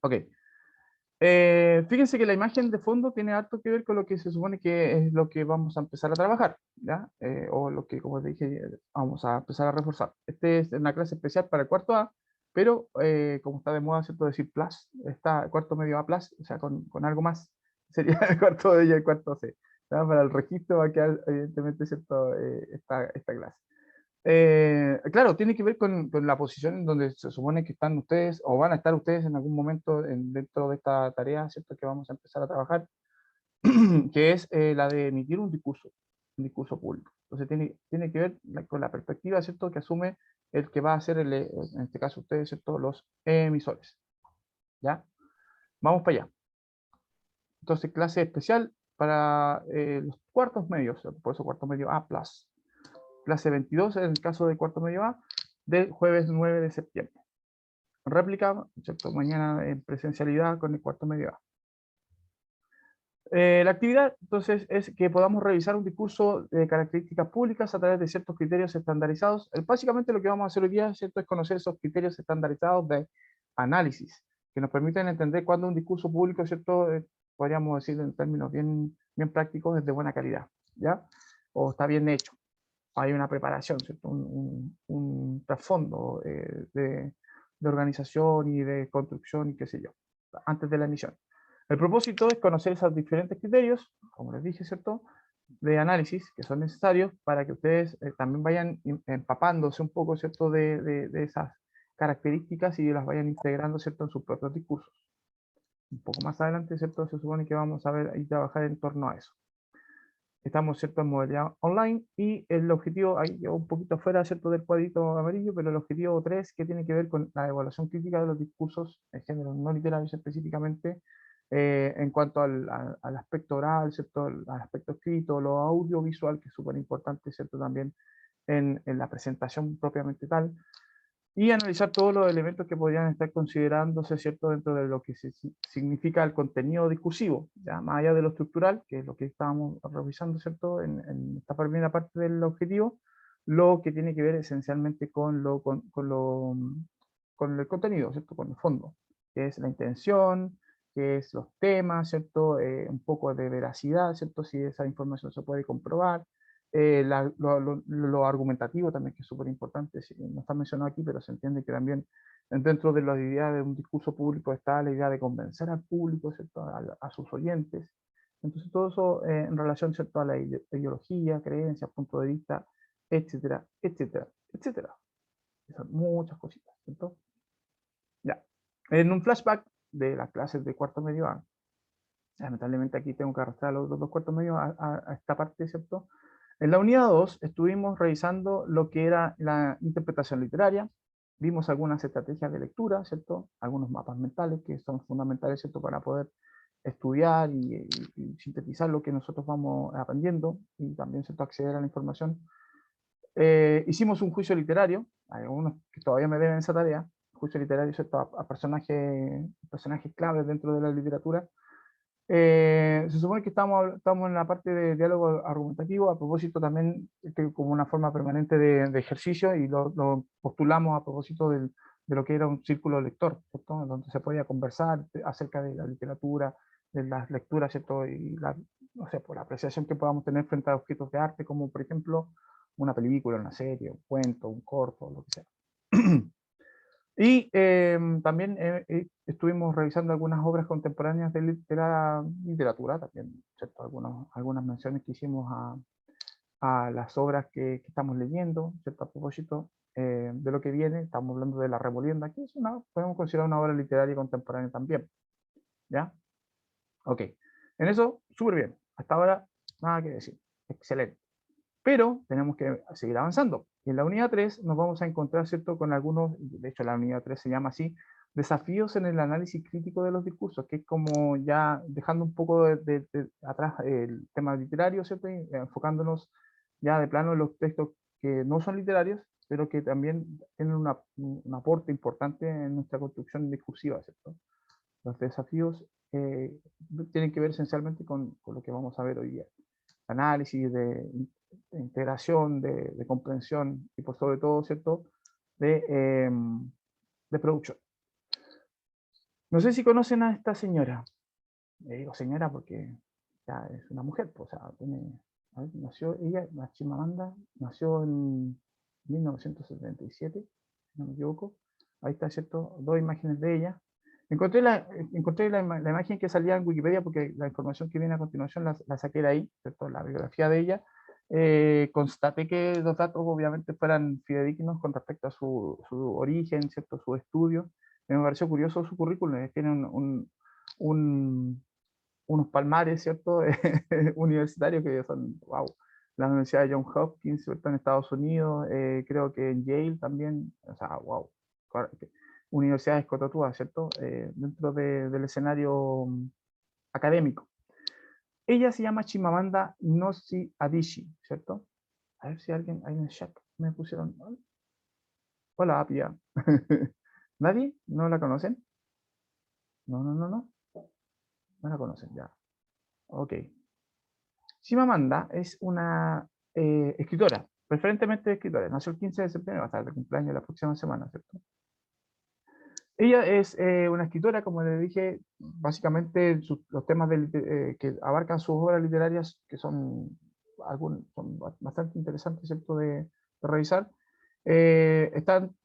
Ok. Fíjense que la imagen de fondo tiene harto que ver con lo que se supone que es lo que vamos a empezar a trabajar, ¿ya? O lo que, como dije, vamos a empezar a reforzar. Este es una clase especial para el cuarto A, pero como está de moda, ¿cierto? Decir plus, está cuarto medio A plus, o sea, con algo más, sería el cuarto B y el cuarto C. ¿Ya? Para el registro va a quedar, evidentemente, ¿cierto? Esta clase. Claro, tiene que ver con la posición en donde se supone que están ustedes o van a estar ustedes en algún momento dentro de esta tarea, ¿cierto? Que vamos a empezar a trabajar, que es la de emitir un discurso público. Entonces tiene que ver con la perspectiva, ¿cierto? Que asume el que va a ser, en este caso ustedes, ¿cierto? Los emisores, ¿ya? Vamos para allá. Entonces, clase especial para los cuartos medios, por eso cuarto medio A+. Clase 22 en el caso del cuarto medio A, del jueves 9 de septiembre. Réplica, ¿cierto? Mañana en presencialidad con el cuarto medio A. La actividad, entonces, es que podamos revisar un discurso de características públicas a través de ciertos criterios estandarizados. Básicamente lo que vamos a hacer hoy día, ¿cierto?, es conocer esos criterios estandarizados de análisis, que nos permiten entender cuándo un discurso público, ¿cierto?, podríamos decir en términos bien prácticos, es de buena calidad, ¿ya? O está bien hecho. Hay una preparación, ¿cierto? Un trasfondo de organización y de construcción y qué sé yo, antes de la emisión. El propósito es conocer esos diferentes criterios, como les dije, ¿cierto?, de análisis que son necesarios para que ustedes también vayan empapándose un poco, ¿cierto?, de esas características y las vayan integrando, ¿cierto?, en sus propios discursos. Un poco más adelante, ¿cierto?, se supone que vamos a ver y trabajar en torno a eso. Estamos, ¿cierto?, en modalidad online y el objetivo, ahí llevo un poquito fuera, ¿cierto?, del cuadrito amarillo, pero el objetivo 3, que tiene que ver con la evaluación crítica de los discursos en género no literarios específicamente, en cuanto al aspecto oral, ¿cierto?, al aspecto escrito, lo audiovisual, que es súper importante, ¿cierto?, también en la presentación propiamente tal, y analizar todos los elementos que podrían estar considerándose, ¿cierto?, dentro de lo que significa el contenido discursivo, ya más allá de lo estructural, que es lo que estábamos revisando, ¿cierto?, en esta primera parte del objetivo, lo que tiene que ver esencialmente con el contenido, ¿cierto?, con el fondo, que es la intención, que es los temas, ¿cierto?, un poco de veracidad, ¿cierto?, si esa información se puede comprobar, lo argumentativo también, que es súper importante, no está mencionado aquí, pero se entiende que también dentro de la idea de un discurso público está la idea de convencer al público, ¿cierto?, a sus oyentes. Entonces todo eso en relación, ¿cierto?, a la ideología, creencias, punto de vista, etcétera, etcétera, etcétera. Son muchas cositas, ¿cierto? Ya. En un flashback de las clases de cuarto medio A, lamentablemente aquí tengo que arrastrar los dos cuartos medios a esta parte, ¿cierto? En la unidad 2 estuvimos revisando lo que era la interpretación literaria, vimos algunas estrategias de lectura, ¿cierto? Algunos mapas mentales que son fundamentales, ¿cierto?, para poder estudiar y sintetizar lo que nosotros vamos aprendiendo y también, ¿cierto?, acceder a la información. Hicimos un juicio literario, hay algunos que todavía me deben esa tarea, juicio literario, ¿cierto?, a personajes claves dentro de la literatura. Se supone que estamos en la parte de diálogo argumentativo, a propósito también como una forma permanente de ejercicio, y lo postulamos a propósito de lo que era un círculo lector, ¿cierto?, donde se podía conversar acerca de la literatura, de las lecturas, ¿cierto?, y no sé, por la apreciación que podamos tener frente a objetos de arte, como por ejemplo una película, una serie, un cuento, un corto, lo que sea. Y también estuvimos revisando algunas obras contemporáneas de la literatura, también, ¿cierto?, algunas menciones que hicimos a las obras que estamos leyendo, ¿cierto?, a propósito de lo que viene. Estamos hablando de La Remolienda, que podemos considerar una obra literaria contemporánea también, ¿ya? Ok, en eso, súper bien. Hasta ahora, nada que decir. Excelente. Pero tenemos que seguir avanzando. Y en la unidad 3 nos vamos a encontrar, ¿cierto?, con algunos, de hecho la unidad 3 se llama así, desafíos en el análisis crítico de los discursos, que es como ya dejando un poco de atrás el tema literario, ¿cierto?, y enfocándonos ya de plano en los textos que no son literarios, pero que también tienen un aporte importante en nuestra construcción discursiva, ¿cierto? Los desafíos tienen que ver esencialmente con lo que vamos a ver hoy día. Análisis, de integración, de comprensión y por sobre todo, ¿cierto?, de producción. No sé si conocen a esta señora. Le digo señora porque ya es una mujer, pues, o sea, a ver, nació ella, la Chimamanda, nació en 1977, si no me equivoco. Ahí está, ¿cierto? Dos imágenes de ella. Encontré la imagen que salía en Wikipedia porque la información que viene a continuación la saqué de ahí, ¿cierto? La biografía de ella. Constaté que los datos obviamente fueran fidedignos con respecto a su origen, ¿cierto? Su estudio. Me pareció curioso su currículum, tiene un, unos palmares, ¿cierto? Universitarios que son, wow, la Universidad de Johns Hopkins, ¿cierto? En Estados Unidos, creo que en Yale también, o sea, wow, universidades cotatúas, ¿cierto? Dentro del escenario académico. Ella se llama Chimamanda Ngozi Adichie, ¿cierto? A ver si alguien, hay en el chat, me pusieron, hola, Apia. ¿Nadie? ¿No la conocen? No, no, no, no, no la conocen, ya. Ok. Chimamanda es una escritora, preferentemente escritora. Nació el 15 de septiembre, va a estar de cumpleaños la próxima semana, ¿cierto? Ella es una escritora, como le dije, básicamente los temas que abarcan sus obras literarias, que son bastante interesantes, ¿cierto?, de revisar. Están,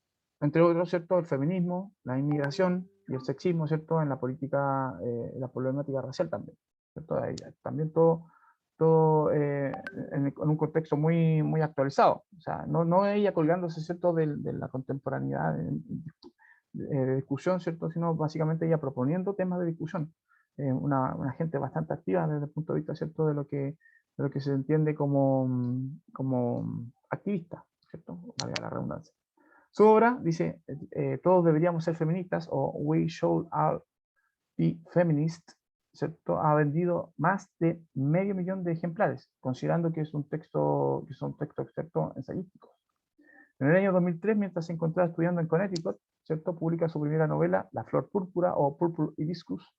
entre otros, ¿cierto?, el feminismo, la inmigración y el sexismo, ¿cierto?, en la política, la problemática racial también, ¿cierto? También todo en un contexto muy, muy actualizado. O sea, no ella colgándose, ¿cierto?, de la contemporaneidad de discusión, ¿cierto?, sino básicamente ella proponiendo temas de discusión. Una gente bastante activa desde el punto de vista, ¿cierto?, de lo que se entiende como activista, ¿cierto?, valga la redundancia. Su obra dice, todos deberíamos ser feministas, o We Should All Be Feminists, ¿cierto?, ha vendido más de 500.000 de ejemplares, considerando que son textos, ¿cierto?, ensayísticos. En el año 2003, mientras se encontraba estudiando en Connecticut, ¿cierto?, publica su primera novela, La Flor Púrpura o Purple Hibiscus,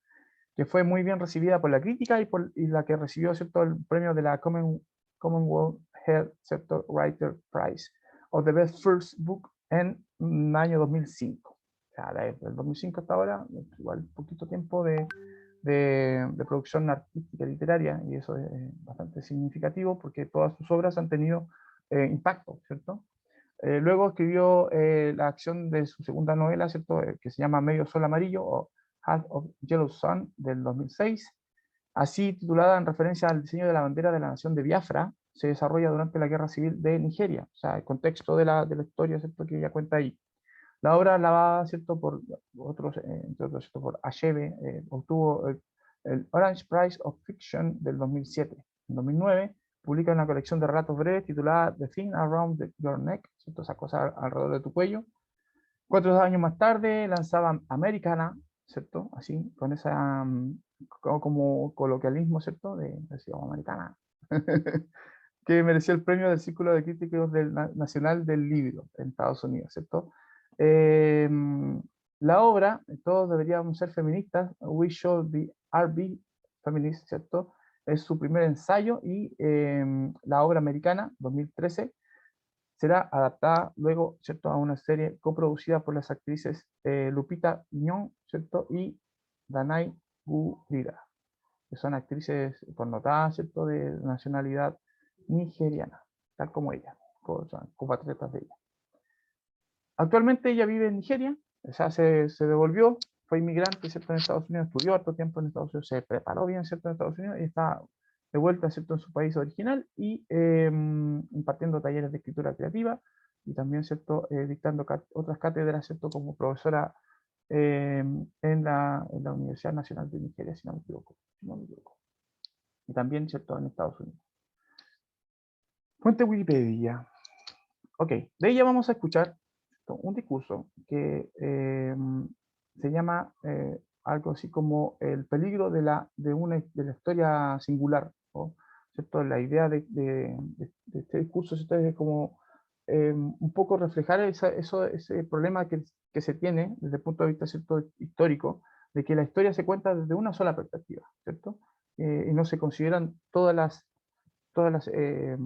que fue muy bien recibida por la crítica y la que recibió, ¿cierto?, el premio de la Commonwealth Head, ¿cierto?, Writer Prize o The Best First Book en el año 2005. O sea, del 2005 hasta ahora, igual poquito tiempo de producción artística y literaria, y eso es bastante significativo porque todas sus obras han tenido impacto, ¿cierto? Luego escribió la acción de su segunda novela, ¿cierto?, que se llama Medio Sol Amarillo o Half of Yellow Sun del 2006. Así titulada en referencia al diseño de la bandera de la nación de Biafra, se desarrolla durante la Guerra Civil de Nigeria. O sea, el contexto de la historia, ¿cierto?, que ella cuenta ahí. La obra lavada, ¿cierto?, por otros, entre otros, ¿cierto?, por Achebe, obtuvo el Orange Prize of Fiction del 2007. En 2009 publica una colección de relatos breves titulada The Thing Around Your Neck, ¿cierto?, esa cosa alrededor de tu cuello. 4 años más tarde lanzaba Americana, ¿cierto?, así, con esa como coloquialismo, ¿cierto?, decíamos Americana, que mereció el premio del Círculo de Críticos Nacional del Libro en Estados Unidos, ¿cierto? La obra, todos deberíamos ser feministas, We Should Be Feminists, ¿cierto? Es su primer ensayo y la obra americana, 2013, será adaptada luego, ¿cierto?, a una serie coproducida por las actrices Lupita Nyong'o, ¿cierto?, y Danai Gurira, que son actrices connotadas, ¿cierto?, de nacionalidad nigeriana, tal como ella, son compatriotas de ella. Actualmente ella vive en Nigeria, o sea, se devolvió, fue inmigrante, ¿cierto?, en Estados Unidos, estudió harto tiempo en Estados Unidos, se preparó bien, ¿cierto?, en Estados Unidos y está de vuelta, ¿cierto?, en su país original y impartiendo talleres de escritura creativa y también, ¿cierto?, dictando otras cátedras, ¿cierto?, como profesora en la Universidad Nacional de Nigeria, si no me equivoco, y también, ¿cierto?, en Estados Unidos. Fuente Wikipedia. Ok, de ella vamos a escuchar un discurso que se llama algo así como el peligro de la historia singular, ¿no? ¿Cierto? La idea de este discurso, ¿cierto?, es como un poco reflejar ese problema que se tiene desde el punto de vista, ¿cierto?, histórico, de que la historia se cuenta desde una sola perspectiva, ¿cierto? Y no se consideran todas las, eh,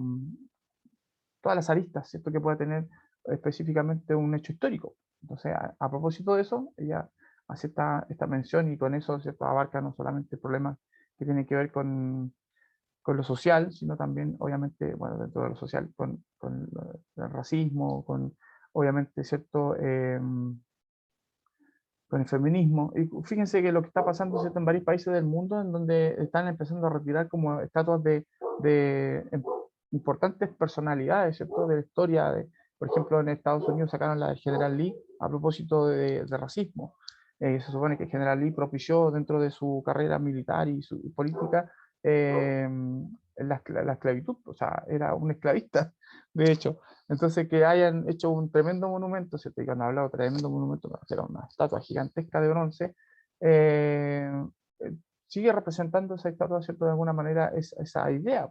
todas las aristas, ¿cierto?, que pueda tener específicamente un hecho histórico. Entonces, a propósito de eso, ella hace esta mención, y con eso, ¿cierto?, abarca no solamente problemas que tienen que ver con lo social, sino también, obviamente, bueno, dentro de lo social, con el racismo, con, obviamente, ¿cierto?, con el feminismo. Y fíjense que lo que está pasando, ¿cierto?, en varios países del mundo, en donde están empezando a retirar como estatuas de importantes personalidades, ¿cierto?, de la historia. Por ejemplo, en Estados Unidos sacaron la de General Lee a propósito de racismo. Se supone que General Lee propició dentro de su carrera militar y su política eh, la esclavitud, o sea, era un esclavista, de hecho. Entonces, que hayan hecho un tremendo monumento, ¿cierto? Y que han hablado de tremendo monumento, para hacer una estatua gigantesca de bronce, eh, eh, sigue representando esa estatua, ¿cierto?, de alguna manera esa idea.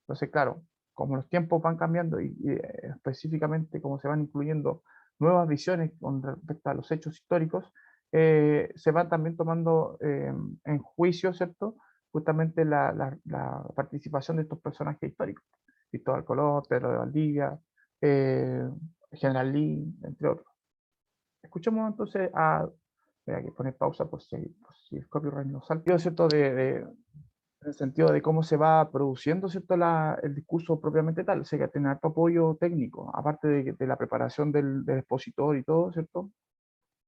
Entonces, claro, como los tiempos van cambiando y específicamente como se van incluyendo nuevas visiones con respecto a los hechos históricos, se van también tomando en juicio, ¿cierto?, justamente la participación de estos personajes históricos. Cristóbal Colón, Pedro de Valdivia, eh, General Lee, entre otros. Escuchemos entonces a... Voy a poner pausa por si el copyright nos salta, ¿cierto?, en el sentido de cómo se va produciendo, ¿cierto?, el discurso propiamente tal. O sea, que tiene alto apoyo técnico, aparte de la preparación del expositor y todo, ¿cierto?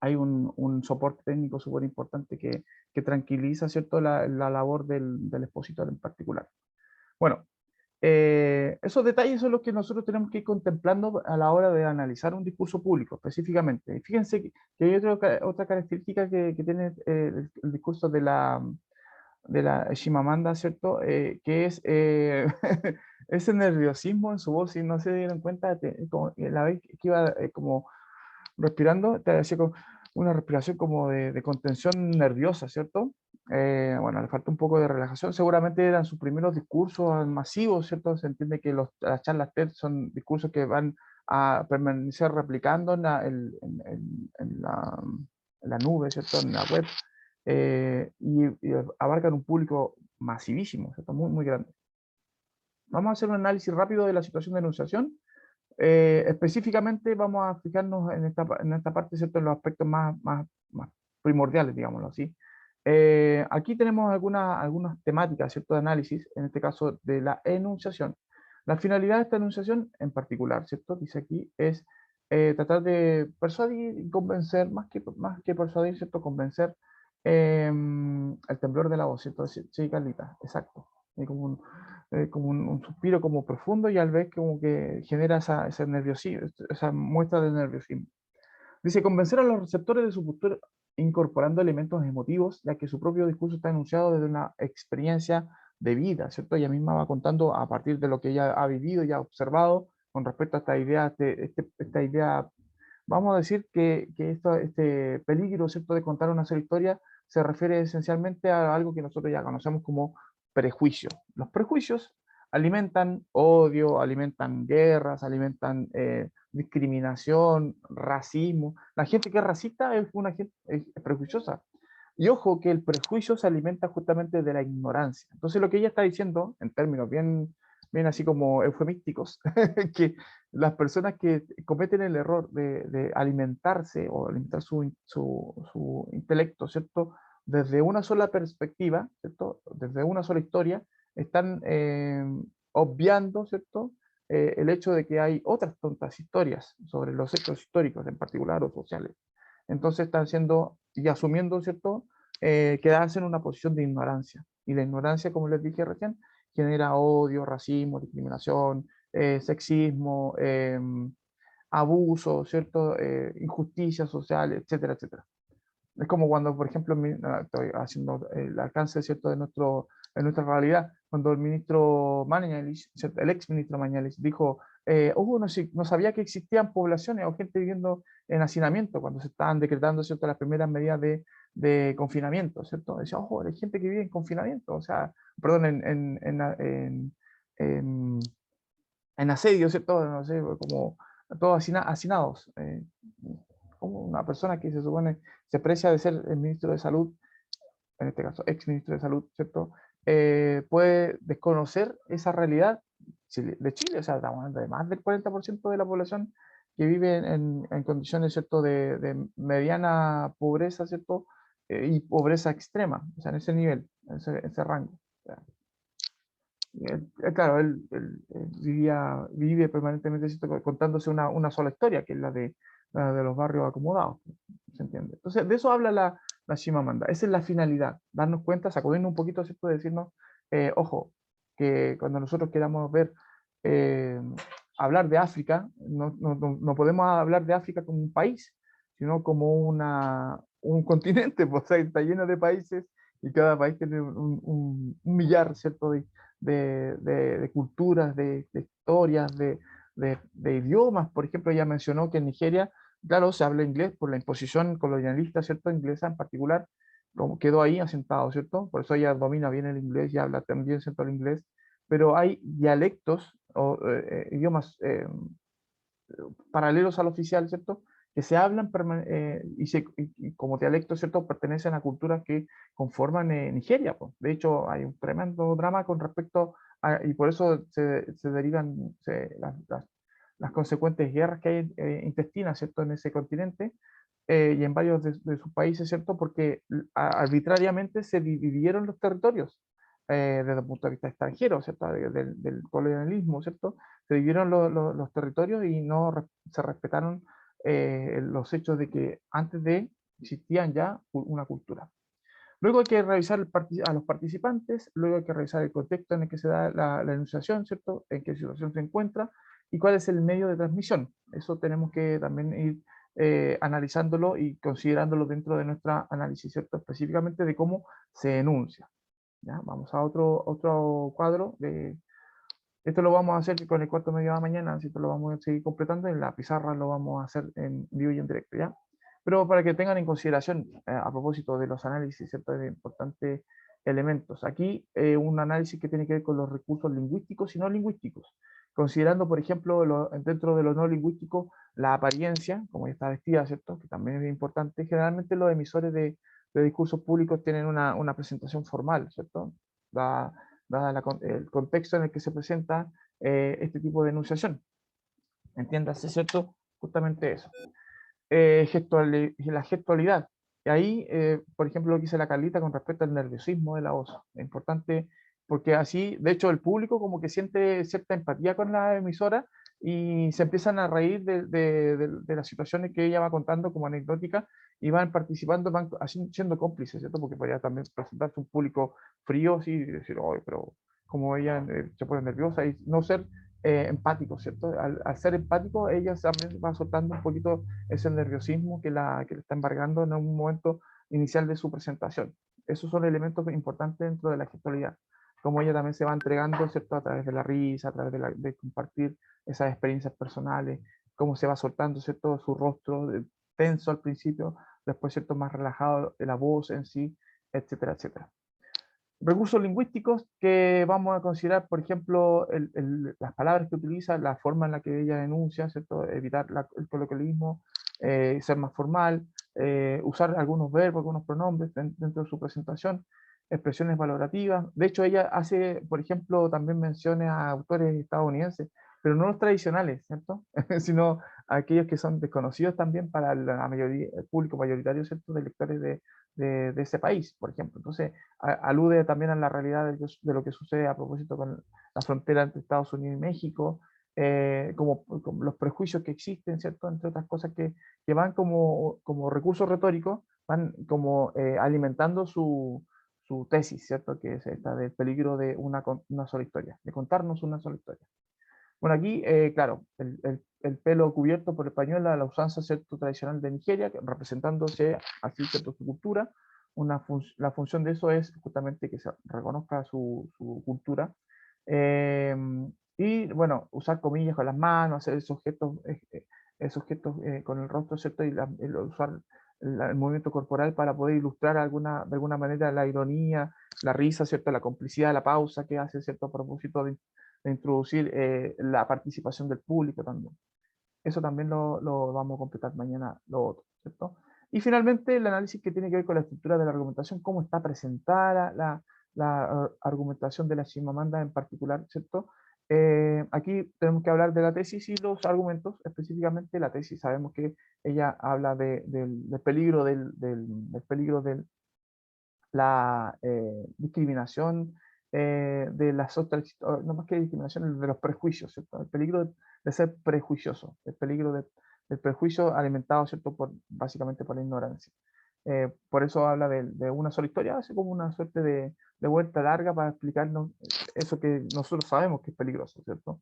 Hay un soporte técnico súper importante que tranquiliza, ¿cierto?, la labor del expositor en particular. Bueno, esos detalles son los que nosotros tenemos que ir contemplando a la hora de analizar un discurso público específicamente. Y fíjense que hay otra característica que tiene el discurso de la Shimamanda, ¿cierto? Que es ese nerviosismo en su voz, si no se dieron cuenta, como, la vez que iba como respirando, te hacía como una respiración como de contención nerviosa, ¿cierto? Bueno, le falta un poco de relajación. Seguramente eran sus primeros discursos masivos, ¿cierto? Se entiende que las charlas TED son discursos que van a permanecer replicando en la nube, ¿cierto? En la web. Y abarcan un público masivísimo, ¿cierto? Muy, muy grande. Vamos a hacer un análisis rápido de la situación de enunciación. Específicamente vamos a fijarnos en esta parte, ¿cierto?, en los aspectos más primordiales, digámoslo así. Aquí tenemos algunas temáticas, ¿cierto?, de análisis, en este caso de la enunciación. La finalidad de esta enunciación en particular, ¿cierto?, dice aquí, es tratar de persuadir y convencer, más que persuadir, ¿cierto?, convencer el temblor de la voz, ¿cierto? Sí, sí, Carlita, exacto. Hay como un suspiro como profundo, y al vez como que genera ese nerviosismo, esa muestra de nerviosismo. Dice, convencer a los receptores de su postura incorporando elementos emotivos, ya que su propio discurso está enunciado desde una experiencia de vida, ¿cierto? Ella misma va contando a partir de lo que ella ha vivido y ha observado con respecto a esta idea, esta idea. Vamos a decir que este peligro, ¿cierto?, de contar una sola historia se refiere esencialmente a algo que nosotros ya conocemos como prejuicio. Los prejuicios alimentan odio, alimentan guerras, alimentan discriminación, racismo. La gente que es racista es una gente prejuiciosa. Y ojo que el prejuicio se alimenta justamente de la ignorancia. Entonces lo que ella está diciendo, en términos bien así como eufemísticos, que las personas que cometen el error de alimentarse o alimentar su intelecto, ¿cierto?, desde una sola perspectiva, ¿cierto?, desde una sola historia, están obviando, ¿cierto?, el hecho de que hay otras tontas historias sobre los hechos históricos en particular o sociales. Entonces están siendo y asumiendo, ¿cierto?, quedarse en una posición de ignorancia. Y la ignorancia, como les dije recién, genera odio, racismo, discriminación, sexismo, abuso, ¿cierto? Injusticia social, etcétera, etcétera. Es como cuando, por ejemplo, estoy haciendo el alcance, ¿cierto?, de nuestra realidad, cuando el ministro Mañalich, ¿cierto?, el ex ministro Mañalich dijo, no sabía que existían poblaciones o gente viviendo en hacinamiento cuando se estaban decretando, ¿cierto?, las primeras medidas de confinamiento, ¿cierto? Decía, ojo, hay gente que vive en confinamiento, o sea, perdón, en, en asedio, ¿cierto? No sé, como todos hacinados. Como una persona que se supone se precia de ser el ministro de Salud, en este caso ex ministro de Salud, ¿cierto? Puede desconocer esa realidad de Chile, o sea, estamos hablando de más del 40% de la población que vive en condiciones, ¿cierto?, de mediana pobreza, ¿cierto?, y pobreza extrema, o sea, en ese nivel, en ese rango. O sea, claro, él vive permanentemente, ¿cierto?, contándose una sola historia, que es la de los barrios acomodados, ¿se entiende? Entonces, de eso habla la Chimamanda. Esa es la finalidad, darnos cuenta, sacudirnos un poquito, ¿cierto?, de decirnos, ojo, que cuando nosotros queramos ver, eh, hablar de África, no podemos hablar de África como un país, sino como un continente, pues, o sea, está lleno de países y cada país tiene un millar, ¿cierto?, de culturas, de historias, de idiomas. Por ejemplo, ella mencionó que en Nigeria, claro, se habla inglés por la imposición colonialista, ¿cierto?, inglesa en particular, como quedó ahí asentado, ¿cierto? Por eso ella domina bien el inglés y habla también, ¿cierto?, el inglés, pero hay dialectos o idiomas paralelos al oficial, ¿cierto? Que se hablan y como dialectos, ¿cierto? Pertenecen a culturas que conforman Nigeria, pues. De hecho, hay un tremendo drama con respecto y por eso se derivan las consecuentes guerras que hay intestinas, ¿cierto? En ese continente y en varios de sus países, ¿cierto? Porque arbitrariamente se dividieron los territorios desde el punto de vista extranjero, ¿cierto? Del colonialismo, ¿cierto? Se dividieron los territorios y no se respetaron los hechos de que antes de existían ya una cultura. Luego hay que revisar a los participantes, luego hay que revisar el contexto en el que se da la enunciación, ¿cierto? En qué situación se encuentra y cuál es el medio de transmisión. Eso tenemos que también ir analizándolo y considerándolo dentro de nuestra análisis, ¿cierto? Específicamente de cómo se enuncia. ¿Ya? Vamos a otro cuadro esto lo vamos a hacer con el cuarto medio de la mañana, así que lo vamos a seguir completando. En la pizarra lo vamos a hacer en vivo y en directo, ¿ya? Pero para que tengan en consideración, a propósito de los análisis, ¿cierto?, de importantes elementos. Aquí un análisis que tiene que ver con los recursos lingüísticos y no lingüísticos. Considerando, por ejemplo, dentro de lo no lingüístico, la apariencia, como ella está vestida, ¿cierto?, que también es importante. Generalmente los emisores de discursos públicos tienen una presentación formal, ¿cierto? Dada el contexto en el que se presenta este tipo de enunciación. Entiéndase, ¿cierto? Justamente eso. La gestualidad. Y ahí, por ejemplo, lo que dice la Carlita con respecto al nerviosismo de la voz. Es importante porque así, de hecho, el público como que siente cierta empatía con la emisora y se empiezan a reír de las situaciones que ella va contando como anecdóticas y van participando, van así, siendo cómplices, ¿cierto? Porque podría también presentarse un público frío así, y decir, oye, pero como ella se pone nerviosa y no ser empático, ¿cierto? Al ser empático, ella también va soltando un poquito ese nerviosismo que le está embargando en un momento inicial de su presentación. Esos son elementos importantes dentro de la gestualidad. Como ella también se va entregando, ¿cierto? A través de la risa, a través de compartir esas experiencias personales, cómo se va soltando, ¿cierto? Su rostro tenso al principio, después, ¿cierto? Más relajado, la voz en sí, etcétera, etcétera. Recursos lingüísticos que vamos a considerar, por ejemplo, las palabras que utiliza, la forma en la que ella denuncia, ¿cierto? Evitar el coloquialismo, ser más formal, usar algunos verbos, algunos pronombres dentro de su presentación, expresiones valorativas. De hecho, ella hace, por ejemplo, también menciones a autores estadounidenses, pero no los tradicionales, ¿cierto? Sino aquellos que son desconocidos también para la mayoría, el público mayoritario, ¿cierto? De lectores de ese país, por ejemplo. Entonces, alude también a la realidad de lo que sucede a propósito con la frontera entre Estados Unidos y México, como los prejuicios que existen, ¿cierto? Entre otras cosas que van como recursos retóricos, van como alimentando su tesis, ¿cierto? Que es esta del peligro de una sola historia, de contarnos una sola historia. Bueno, aquí, claro, el pelo cubierto por el pañuelo, la usanza, ¿cierto?, tradicional de Nigeria, representándose así, ¿cierto?, su cultura. La función de eso es justamente que se reconozca su cultura. Eh, y, bueno, usar comillas con las manos, hacer esos gestos con el rostro, ¿cierto? Y usar el movimiento corporal para poder ilustrar de alguna manera la ironía, la risa, ¿cierto? La complicidad, la pausa que hace, ¿cierto? A propósito de introducir la participación del público también. Eso también lo vamos a completar mañana, lo otro, ¿cierto? Y finalmente el análisis que tiene que ver con la estructura de la argumentación, cómo está presentada la argumentación de la Chimamanda en particular, ¿cierto? Aquí tenemos que hablar de la tesis y los argumentos. Específicamente la tesis, sabemos que ella habla del peligro del peligro de la discriminación, de las otras, no más que discriminación, de los prejuicios, ¿cierto? El peligro de ser prejuicioso, el peligro del prejuicio alimentado, ¿cierto? Básicamente por la ignorancia. Por eso habla de una sola historia, hace como una suerte de vuelta larga para explicarnos eso que nosotros sabemos que es peligroso, ¿cierto?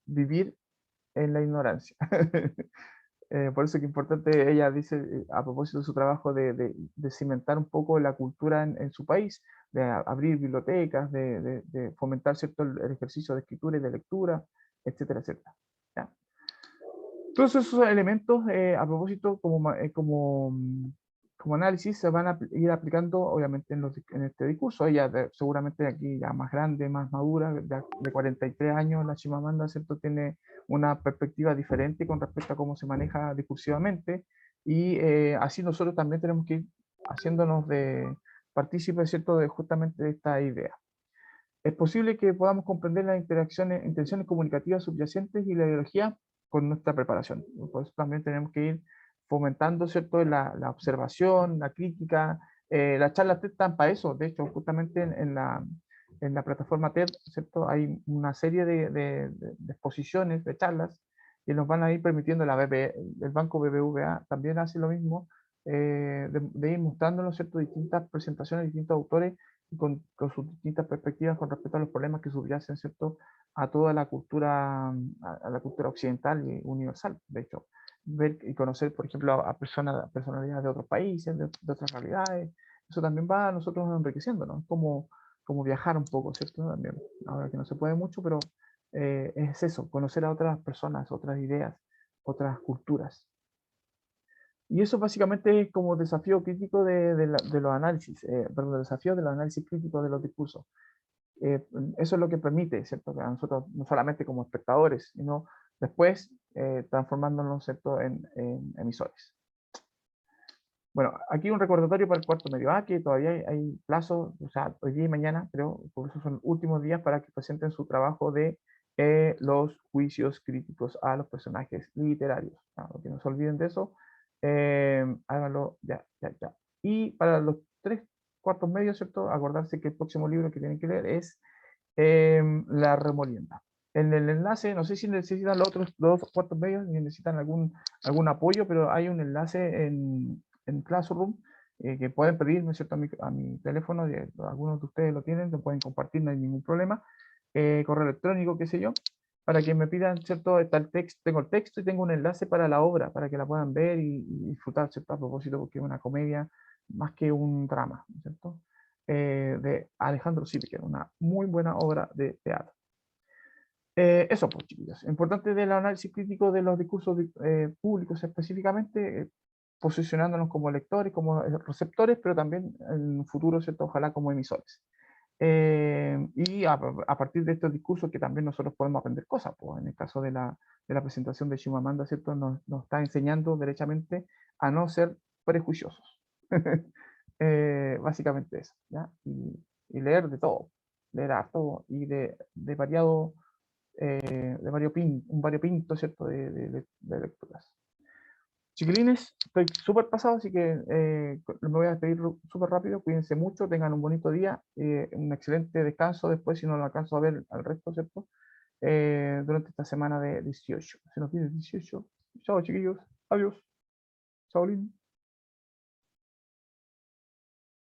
Vivir en la ignorancia. Por eso que es importante, ella dice, a propósito de su trabajo, de cimentar un poco la cultura en su país, de abrir bibliotecas, de fomentar, ¿cierto? El ejercicio de escritura y de lectura, etcétera, etcétera. ¿Ya? Todos esos elementos, a propósito, como análisis, se van a ir aplicando, obviamente, en este discurso. Ella, seguramente aquí ya más grande, más madura, de 43 años, la Chimamanda, ¿cierto? Tiene una perspectiva diferente con respecto a cómo se maneja discursivamente, y así nosotros también tenemos que ir haciéndonos de partícipes, ¿cierto? De justamente de esta idea. Es posible que podamos comprender las intenciones comunicativas subyacentes y la ideología con nuestra preparación. Por eso también tenemos que ir fomentando, ¿cierto?, la observación, la crítica. Las charlas TED están para eso. De hecho, justamente en la plataforma TED, ¿cierto?, hay una serie de exposiciones, de charlas, que nos van a ir permitiendo, el Banco BBVA también hace lo mismo, de ir mostrándonos, ¿cierto?, distintas presentaciones, distintos autores con sus distintas perspectivas con respecto a los problemas que subyacen, ¿cierto?, a toda la cultura, a la cultura occidental y universal. De hecho, ver y conocer, por ejemplo, a personalidades de otros países, de otras realidades, eso también va a nosotros enriqueciendo, ¿no? Como viajar un poco, ¿cierto? También, ahora que no se puede mucho, pero es eso, conocer a otras personas, otras ideas, otras culturas. Y eso básicamente es como desafío crítico de los análisis, perdón, desafío de los análisis críticos de los discursos. Eso es lo que permite, ¿cierto? Que a nosotros, no solamente como espectadores, sino después transformándonos, ¿cierto?, en emisores. Bueno, aquí un recordatorio para el cuarto medio A, que todavía hay plazo, o sea, hoy día y mañana, creo, por eso son últimos días para que presenten su trabajo de los juicios críticos a los personajes literarios. Que no se olviden de eso, háganlo ya, ya, ya. Y para los tres cuartos medios, ¿cierto? Acordarse que el próximo libro que tienen que leer es La Remolienda. En el enlace, no sé si necesitan los otros dos cuartos medios, ni necesitan algún apoyo, pero hay un enlace en Classroom que pueden pedirme, ¿cierto?, a mi teléfono, algunos de ustedes lo tienen, lo pueden compartir, no hay ningún problema, correo electrónico, qué sé yo, para que me pidan, ¿cierto? Está el texto, tengo el texto y tengo un enlace para la obra, para que la puedan ver y disfrutar, ¿cierto? A propósito, porque es una comedia más que un drama, ¿cierto? De Alejandro Zípica, una muy buena obra de teatro. Eso, pues, chiquillos. Importante del análisis crítico de los discursos públicos específicamente, posicionándonos como lectores, como receptores, pero también en un futuro, ¿cierto? Ojalá como emisores. Y a partir de estos discursos que también nosotros podemos aprender cosas, pues en el caso de la presentación de Chimamanda, ¿cierto? Nos está enseñando derechamente a no ser prejuiciosos. Básicamente eso, ¿ya? Y leer de todo, leer harto y un variopinto, ¿cierto? De lecturas. Chiquilines, estoy súper pasado, así que me voy a despedir súper rápido. Cuídense mucho, tengan un bonito día, un excelente descanso después, si no lo alcanzo a ver al resto, ¿cierto? Durante esta semana de 18. Se nos viene el 18. Chao, chiquillos. Adiós. Chao, Lin.